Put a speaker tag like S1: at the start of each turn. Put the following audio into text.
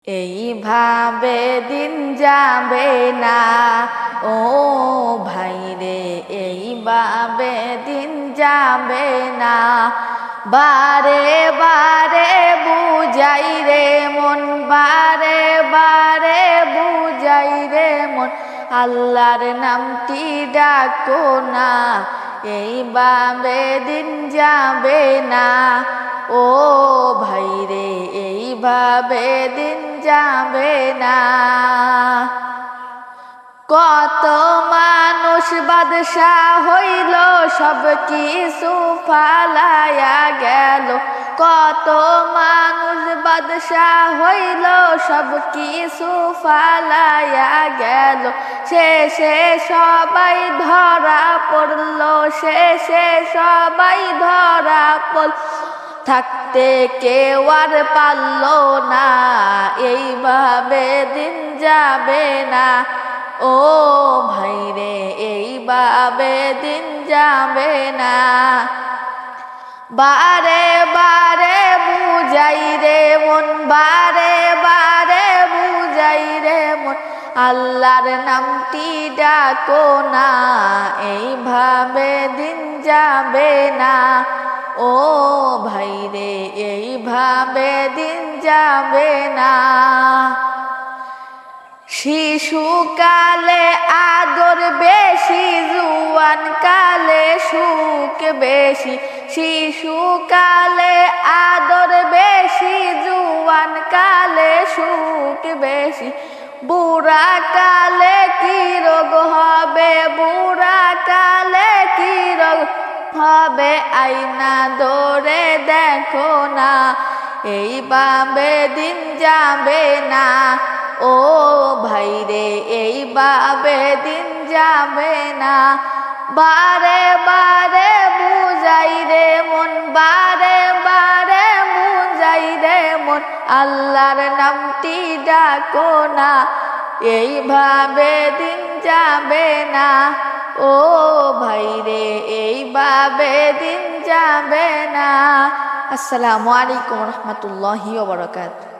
S1: এইভাবে দিন যাবে না ও ভাইরে, এইভাবে দিন যাবে না। বারে বারে বুঝাই রে মন, বারে বারে বুঝাই রে মন, আল্লাহর নামটি ডাকো না। এইভাবে দিন যাবে না ও ভাইরে, এইভাবে দিন যাবে না। কত মানুষ বাদশাহ হইল, সব কিছু ফালায়া গেল। কত মানুষ বাদশাহ হইল, সব কিছু ফালায়া গেল। শেষে সবাই ধরা পড়ল, শেষে সবাই ধরা পড়ল, থাকতে কেউ আর পারল না। এইভাবে দিন যাবে না ও ভাইরে, এইভাবে দিন যাবে না। বারে বারে বুঝাই রে মন, বারে বারে বুঝাই রে মন, আল্লাহর নামটি ডাকো না। এইভাবে দিন যাবে না ও ভাইরে, এইভাবে দিন যাবে না। শিশুকালে আদর বেশি, জুয়ান কালে সুখ বেশি। শিশুকালে আদর বেশি, জুয়ান কালে সুখ বেশি। বুড়া কালে কি রোগ হবে, বুড়া কালে কি রোগ হবে, আয়না ধরে দেখো না। এইভাবে দিন যাবে না ও ভাইরে, এইভাবে দিন যাবে না। বারে বারে বুঝাই রে মন, বারে বারে বুঝাই রে মন, আল্লাহর নামটি ডাকো না। এইভাবে দিন যাবে না ও ভাইরে, এইভাবে দিন যাবে না। আসসালামু আলাইকুম রহমতুল্লাহি ওয়া বারাকাতুহু।